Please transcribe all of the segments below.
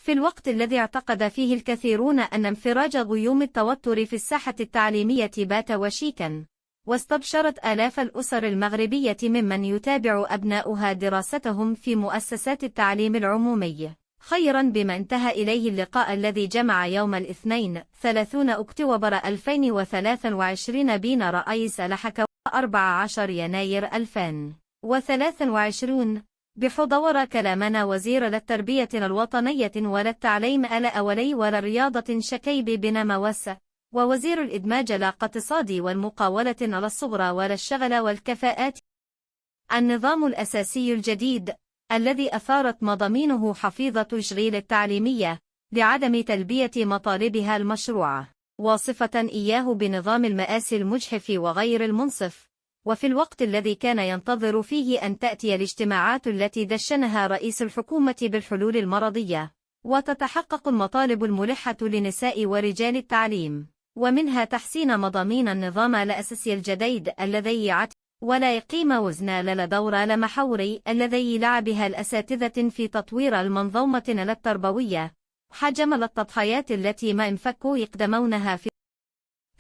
في الوقت الذي اعتقد فيه الكثيرون أن انفراج غيوم التوتر في الساحة التعليمية بات وشيكا، واستبشرت آلاف الأسر المغربية ممن يتابع أبناؤها دراستهم في مؤسسات التعليم العمومي خيرا بما انتهى إليه اللقاء الذي جمع يوم الاثنين 30 أكتوبر 2023 بين رئيس لحك 14 يناير 2023 بحضور كلامنا وزير للتربية الوطنية وللتعليم أولي وللرياضة شكيب بن موسى، ووزير الإدماج الاقتصادي والمقاولة للصغرى وللشغل والكفاءات. النظام الأساسي الجديد الذي أثارت مضامينه حفيظة تشغيل التعليمية لعدم تلبية مطالبها المشروعة، واصفة إياه بنظام المآسي المجحف وغير المنصف، وفي الوقت الذي كان ينتظر فيه أن تأتي الاجتماعات التي دشنها رئيس الحكومة بالحلول المرضية، وتتحقق المطالب الملحة لنساء ورجال التعليم، ومنها تحسين مضامين النظام الأساسي الجديد الذي يعد ولا يقيم وزن لدور لمحوري الذي لعبها الأساتذة في تطوير المنظومة التربوية، حجم التضحيات التي ما انفكوا يقدمونها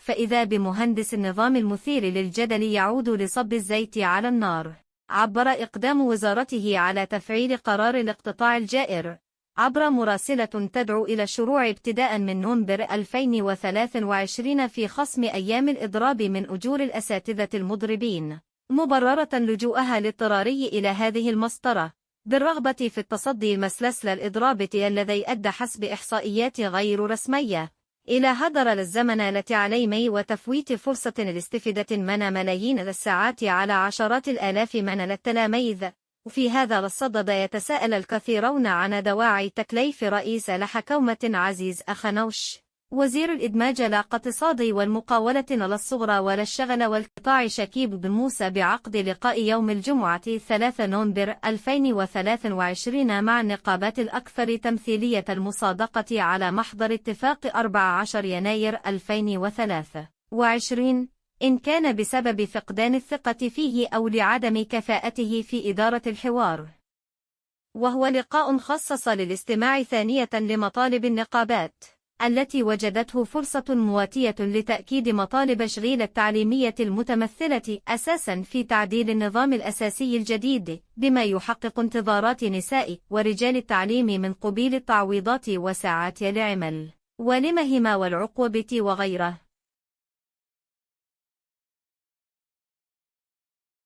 فإذا بمهندس النظام المثير للجدل يعود لصب الزيت على النار. عبر إقدام وزارته على تفعيل قرار الاقتطاع الجائر عبر مراسلة تدعو إلى الشروع ابتداء من نوفمبر 2023 في خصم أيام الإضراب من أجور الأساتذة المضربين، مبررة لجوءها الاضطراري إلى هذه المسطرة بالرغبة في التصدي مسلسل الإضراب الذي أدى حسب إحصائيات غير رسمية إلى هدر الزمن لتعليمي وتفويت فرصة الاستفادة من ملايين الساعات على عشرات الآلاف من التلاميذ. وفي هذا الصدد يتساءل الكثيرون عن دواعي تكليف رئيس الحكومة عزيز أخنوش وزير الإدماج الاقتصادي والمقاولة للصغرى وللشغل والقطاع شكيب بن موسى بعقد لقاء يوم الجمعة 3 نوفمبر 2023 مع النقابات الأكثر تمثيلية المصادقة على محضر اتفاق 14 يناير 2023، إن كان بسبب فقدان الثقة فيه أو لعدم كفاءته في إدارة الحوار. وهو لقاء خصص للاستماع ثانية لمطالب النقابات التي وجدته فرصة مواتية لتأكيد مطالب تشغيل التعليمية المتمثلة أساسا في تعديل النظام الأساسي الجديد بما يحقق انتظارات نساء ورجال التعليم من قبيل التعويضات وساعات العمل والمهام والعقوبة وغيره.